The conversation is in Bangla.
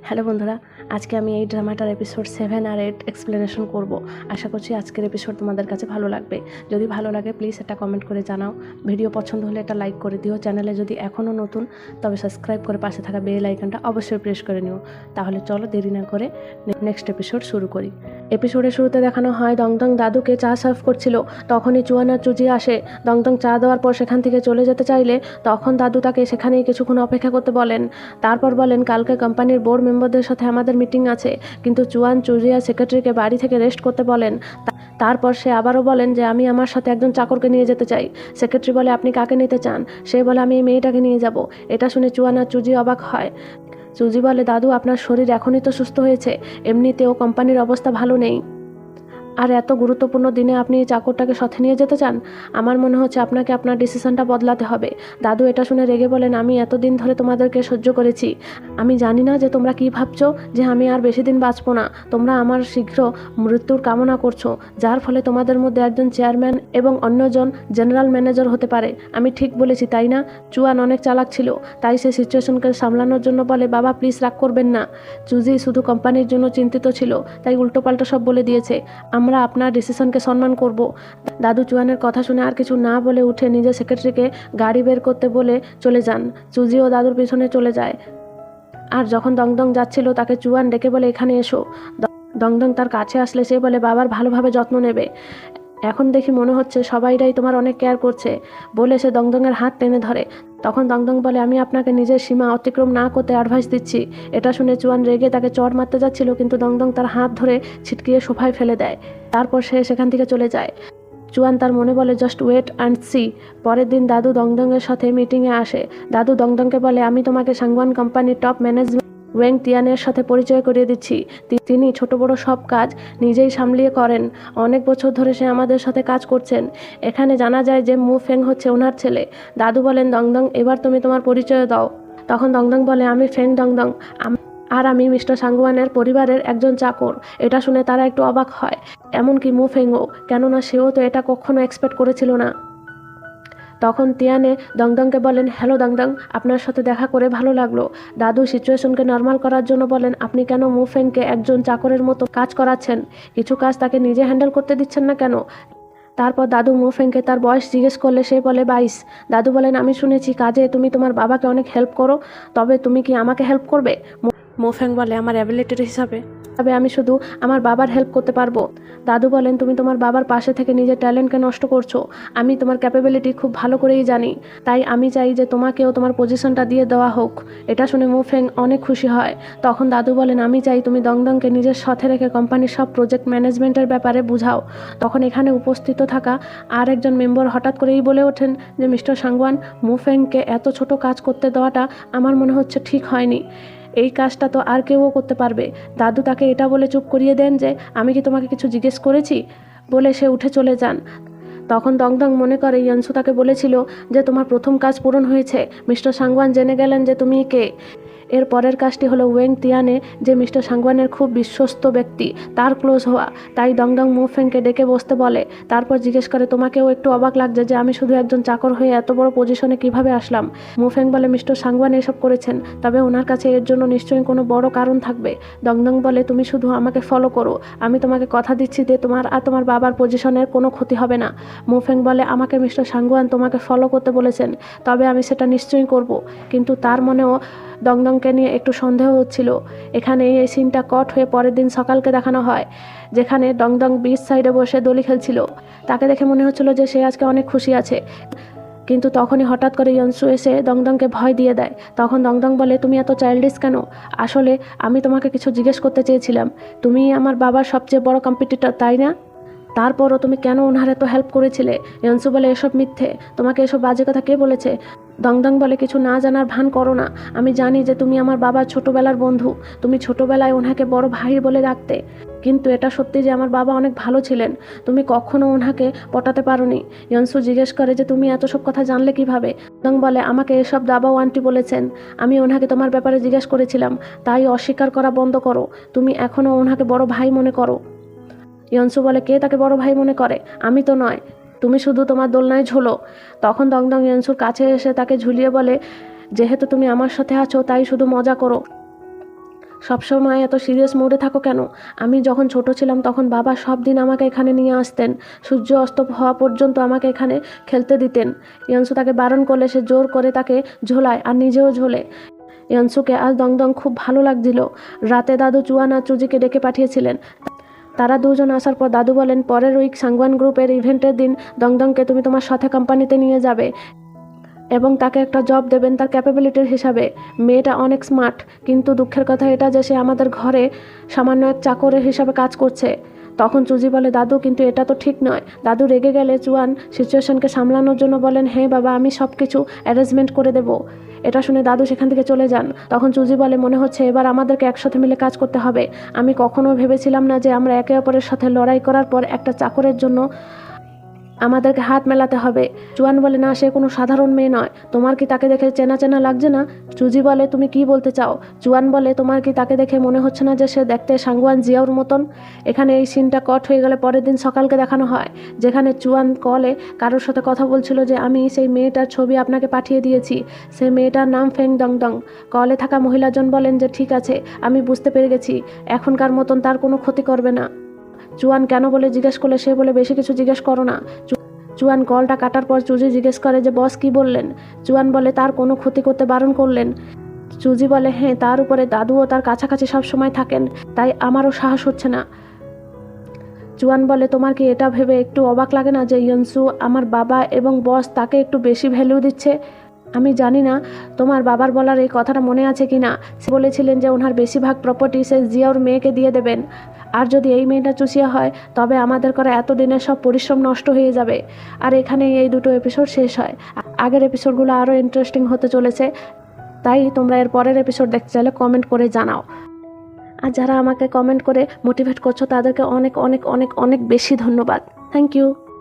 হ্যালো বন্ধুরা, আজকে আমি এই ড্রামাটার এপিসোড 7 আর 8 এক্সপ্লেনেশন করব। আশা করছি আজকের এপিসোড তোমাদের কাছে ভালো লাগবে। যদি ভালো লাগে প্লিজ একটা কমেন্ট করে জানাও। ভিডিও পছন্দ হলে একটা লাইক করে দিও। চ্যানেলে যদি এখনও নতুন তবে সাবস্ক্রাইব করে পাশে থাকা বেল আইকনটা অবশ্যই প্রেস করে নিও। তাহলে চলো দেরি না করে নেক্সট এপিসোড শুরু করি। এপিসোডের শুরুতে দেখানো হয় দংদং দাদুকে চা সার্ভ করছিল। তখনই চুয়ান আর চুজি আসে। দংদং চা দেওয়ার পর সেখান থেকে চলে যেতে চাইলে তখন দাদু তাকে সেখানেই কিছুক্ষণ অপেক্ষা করতে বলেন। তারপর বলেন কালকে কোম্পানির বোর্ড মেম্বারদের সাথে আমাদের মিটিং আছে, কিন্তু চুয়ান চুজি আর সেক্রেটারিকে বাড়ি থেকে রেস্ট করতে বলেন। তারপর সে আবারও বলেন যে আমি আমার সাথে একজন চাকরকে নিয়ে যেতে চাই। সেক্রেটারি বলে আপনি কাকে নিতে চান? সে বলে আমি এই মেয়েটাকে নিয়ে যাব। এটা শুনে চুয়ান আর চুজি অবাক হয়। চুজি বলে দাদু আপনার শরীর এখনই তো সুস্থ হয়েছে, এমনিতেও কোম্পানির অবস্থা ভালো নেই, আর এত গুরুত্বপূর্ণ দিনে আপনি এই চাকরটাকে সাথে নিয়ে যেতে চান? আমার মনে হচ্ছে আপনাকে আপনার ডিসিশনটা বদলাতে হবে। দাদু এটা শুনে রেগে বলেন আমি এতদিন ধরে তোমাদেরকে সহ্য করেছি। আমি জানি না যে তোমরা কি ভাবছো যে আমি আর বেশি দিন বাঁচবো না। তোমরা আমার শীঘ্র মৃত্যুর কামনা করছো, যার ফলে তোমাদের মধ্যে একজন চেয়ারম্যান এবং অন্যজন জেনারেল ম্যানেজার হতে পারে। আমি ঠিক বলেছি তাই না? চুয়ান অনেক চালাক ছিল, তাই সে সিচুয়েশনকে সামলানোর জন্য বলে বাবা প্লিজ রাগ করবেন না। চুজি শুধু কোম্পানির জন্য চিন্তিত ছিল, তাই উল্টোপাল্টা সব বলে দিয়েছে। আমরা আপনার ডিসিশনকে সম্মান করব। দাদু চুয়ানের কথা শুনে আর কিছু না বলে উঠে নিজের সেক্রেটারিকে গাড়ি বের করতে বলে চলে যান। চুজিও দাদুর পিছনে চলে যায়। আর যখন দংদং যাচ্ছিল তাকে চুয়ান ডেকে বলে এখানে এসো। দংদং তার কাছে আসলে সে বলে বাবার ভালোভাবে যত্ন নেবে। এখন দেখি মনে হচ্ছে সবাইরাই তোমার অনেক কেয়ার করছে, বলে সে দংদংয়ের হাত টেনে ধরে। তখন দংদং বলে আমি আপনাকে নিজের সীমা অতিক্রম না করতে অ্যাডভাইস দিচ্ছি। এটা শুনে চুয়ান রেগে তাকে চড় মারতে যাচ্ছিল, কিন্তু দংদং তার হাত ধরে ছিটকিয়ে সোফায় ফেলে দেয়। তারপর সে সেখান থেকে চলে যায়। চুয়ান তার মনে বলে জাস্ট ওয়েট অ্যান্ড সি। পরের দিন দাদু দংদংয়ের সাথে মিটিংয়ে আসে। দাদু দংদংকে বলে আমি তোমাকে সাংওয়ান কোম্পানির টপ ম্যানেজমেন্ট ওয়েং তিয়ানের সাথে পরিচয় করিয়ে দিচ্ছি। তিনি ছোট বড় সব কাজ নিজেই সামলিয়ে করেন। অনেক বছর ধরে সে আমাদের সাথে কাজ করছেন। এখানে জানা যায় যে মু ফেং হচ্ছে ওনার ছেলে। দাদু বলেন দংদং এবার তুমি তোমার পরিচয় দাও। তখন দংদং বলে আমি ফেং দংদং, আর আমি মিস্টার সাংওয়ানের পরিবারের একজন চাকর। এটা শুনে তারা একটু অবাক হয়, এমনকি মু ফেংও, কেননা সেও তো এটা কখনো এক্সপেক্ট করেছিল না। তখন তিয়ানে দংদংকে বলেন হ্যালো দংদং, আপনার সাথে দেখা করে ভালো লাগলো। দাদু সিচুয়েশনকে নর্মাল করার জন্য বলেন আপনি কেন মু ফেংকে একজন চাকরের মতো কাজ করাচ্ছেন? কিছু কাজ তাকে নিজে হ্যান্ডেল করতে দিচ্ছেন না কেন? তারপর দাদু মু ফেংকে তার বয়স জিজ্ঞেস করলে সে বলে 22। দাদু বলেন আমি শুনেছি কাজে তুমি তোমার বাবাকে অনেক হেল্প করো, তবে তুমি কি আমাকে হেল্প করবে? মু ফেং বলে আমার অ্যাবিলিটির হিসাবে তবে আমি শুধু আমার বাবার হেল্প করতে পারবো। দাদু বলেন তুমি তোমার বাবার পাশে থেকে নিজের ট্যালেন্টকে নষ্ট করছো। আমি তোমার ক্যাপাবিলিটি খুব ভালো করেই জানি, তাই আমি চাই যে তোমাকেও তোমার পজিশনটা দিয়ে দেওয়া হোক। এটা শুনে মু ফেং অনেক খুশি হয়। তখন দাদু বলেন আমি চাই তুমি দংদংকে নিজের সাথে রেখে কোম্পানির সব প্রজেক্ট ম্যানেজমেন্টের ব্যাপারে বুঝাও। তখন এখানে উপস্থিত থাকা আর একজন মেম্বার হঠাৎ করেই বলে ওঠেন যে মিস্টার সাংওয়ান, মু ফেংকে এত ছোট কাজ করতে দেওয়াটা আমার মনে হচ্ছে ঠিক হয়নি। এই কাজটা তো আর কেউও করতে পারবে। দাদু তাকে এটা বলে চুপ করিয়ে দেন যে আমি কি তোমাকে কিছু জিজ্ঞেস করেছি, বলে সে উঠে চলে যান। তখন দংদং মনে করে ইয়ানসু তাকে বলেছিল যে তোমার প্রথম কাজ পূরণ হয়েছে। মিস্টার সাংওয়ান জেনে গেলেন যে তুমি কে। এর পরের কাজটি হলো ওয়েং তিয়ানে, যে মিস্টার সাংওয়ানের খুব বিশ্বস্ত ব্যক্তি, তার ক্লোজ হওয়া। তাই দংদং মু ফেংকে ডেকে বসতে বলে। তারপর জিজ্ঞেস করে তোমাকেও একটু অবাক লাগছে যে আমি শুধু একজন চাকর হয়ে এত বড় পজিশনে কিভাবে আসলাম? মু ফেং বলে মিস্টার সাংওয়ান এসব করেছেন, তবে ওনার কাছে এর জন্য নিশ্চয়ই কোনো বড় কারণ থাকবে। দংদং বলে তুমি শুধু আমাকে ফলো করো, আমি তোমাকে কথা দিচ্ছি যে তোমার আর তোমার বাবার পজিশনের কোনো ক্ষতি হবে না। মু ফেং বলে আমাকে মিস্টার সাংওয়ান তোমাকে ফলো করতে বলেছেন, তবে আমি সেটা নিশ্চয়ই করব। কিন্তু তার মনেও দংদংকে নিয়ে একটু সন্দেহ হচ্ছিল। এখানে এই সিনটা কট হয়ে পরের দিন সকালকে দেখানো হয়, যেখানে দংদং বিচ সাইডে বসে দোলি খেলছিল। তাকে দেখে মনে হচ্ছিল যে সে আজকে অনেক খুশি আছে, কিন্তু তখনই হঠাৎ করে ইয়ানসু এসে দংদংকে ভয় দিয়ে দেয়। তখন দংদং বলে তুমি এত চাইল্ডিশ কেন? আসলে আমি তোমাকে কিছু জিজ্ঞেস করতে চেয়েছিলাম। তুমি আমার বাবার সবচেয়ে বড় কম্পিটিটর, তাই না? তারপরও তুমি কেন ওনার এত হেল্প করেছিলে? ইয়ানসু বলে এসব মিথ্যে, তোমাকে এসব বাজে কথা কে বলেছে? দংদং বলে কিছু না জানার ভান করো না। আমি জানি যে তুমি আমার বাবার ছোটবেলার বন্ধু, তুমি ছোটবেলায় ওনাকে বড় ভাই বলে ডাকতে। কিন্তু এটা সত্যি যে আমার বাবা অনেক ভালো ছিলেন, তুমি কখনো ওনাকে পটাতে পারোনি। ইয়ানসু জিজ্ঞেস করে যে তুমি এত সব কথা জানলে কিভাবে? দং বলে আমাকে এসব দাবাও আন্টি বলেছেন। আমি ওনাকে তোমার ব্যাপারে জিজ্ঞেস করেছিলাম, তাই অস্বীকার করা বন্ধ করো। তুমি এখনও ওনাকে বড় ভাই মনে করো। ইয়ানসু বলে কে তাকে বড় ভাই মনে করে? আমি তো নয়, তুমি শুধু তোমার দোলনায় ঝোলো। তখন দংদং ইয়ানসুর কাছে এসে তাকে ঝুলিয়ে বলে যেহেতু তুমি আমার সাথে আছো তাই শুধু মজা করো। সবসময় এত সিরিয়াস মোডে থাকো কেন? আমি যখন ছোট ছিলাম তখন বাবা সব দিন আমাকে এখানে নিয়ে আসতেন, সূর্য অস্ত হওয়া পর্যন্ত আমাকে এখানে খেলতে দিতেন। ইয়ানসু তাকে বারণ করলে সে জোর করে তাকে ঝোলায় আর নিজেও ঝোলে। ইয়ানসুকে আজ দংদং খুব ভালো লাগছিল। রাতে দাদু চুয়ান আর চুজিকে ডেকে পাঠিয়েছিলেন। তারা দুজন আসার পর দাদু বলেন, পরের উইক সাংওয়ান গ্রুপের ইভেন্টের দিন দংদংকে তুমি তোমার সাথে কোম্পানিতে নিয়ে যাবে এবং তাকে একটা জব দেবেন তার ক্যাপাবিলিটির হিসাবে। মেয়েটা অনেক স্মার্ট, কিন্তু দুঃখের কথা এটা যে সে আমাদের ঘরে সামান্য এক চাকরের হিসাবে কাজ করছে। তখন চুজি বলে, দাদু কিন্তু এটা তো ঠিক নয়। দাদু রেগে গেলে চুয়ান সিচুয়েশনকে সামলানোর জন্য বলেন, হ্যাঁ বাবা, আমি সব কিছু অ্যারেঞ্জমেন্ট করে দেব। এটা শুনে দাদু সেখান থেকে চলে যান। তখন চুজি বলে, মনে হচ্ছে এবার আমাদেরকে একসাথে মিলে কাজ করতে হবে। আমি কখনো ভেবেছিলাম না যে আমরা একে অপরের সাথে লড়াই করার পর একটা চাকরের জন্য আমাদেরকে হাত মেলাতে হবে। চুয়ান বলে, না, সে কোনো সাধারণ মেয়ে নয়। তোমার কি তাকে দেখে চেনা চেনা লাগছে না? চুজি বলে, তুমি কি বলতে চাও? চুয়ান বলে, তোমার কি তাকে দেখে মনে হচ্ছে না যে সে দেখতে সাংওয়ান জিয়াওর মতন? এখানে এই সিনটা কট হয়ে গেলে পরের দিন সকালকে দেখানো হয়, যেখানে চুয়ান কলে কারোর সাথে কথা বলছিল যে আমি সেই মেয়েটার ছবি আপনাকে পাঠিয়ে দিয়েছি। সেই মেয়েটার নাম ফেং দংদং। কলে থাকা মহিলাজন বলেন যে ঠিক আছে, আমি বুঝতে পেরে গেছি, এখনকার মতন তার কোনো ক্ষতি করবে না। চুয়ান কেন বলে জিজ্ঞেস করলে সে বলে, বেশি কিছু জিজ্ঞেস করো না। চুয়ান কলটা কাটার পর চুজি জিজ্ঞেস করে যে বস কি বললেন? চুয়ান বলে, তার কোনো ক্ষতি করতে বারণ করলেন। চুজি বলে, হ্যাঁ, তার উপরে দাদুও তার কাছাকাছি সব সময় থাকেন, তাই আমারও সাহস হচ্ছে না। চুয়ান বলে, তোমার কি এটা ভেবে একটু অবাক লাগে না যে ইয়ানসু আমার বাবা এবং বস তাকে একটু বেশি ভ্যালু দিচ্ছে? আমি জানি না তোমার বাবার বলার এই কথাটা মনে আছে কি না। সে বলেছিলেন যে ওনার বেশিরভাগ প্রপার্টি সে জিয়াওর মেয়েকে দিয়ে দেবেন, আর যদি এই মেয়েটা চুষিয়া হয় তবে আমাদের করা এতদিনের সব পরিশ্রম নষ্ট হয়ে যাবে। আর এখানেই এই দুটো এপিসোড শেষ হয়। আগের এপিসোডগুলো আরও ইন্টারেস্টিং হতে চলেছে, তাই তোমরা এর পরের এপিসোড দেখতে চাইলে কমেন্ট করে জানাও। আর যারা আমাকে কমেন্ট করে মোটিভেট করছো তাদেরকে অনেক অনেক অনেক অনেক বেশি ধন্যবাদ। Thank you.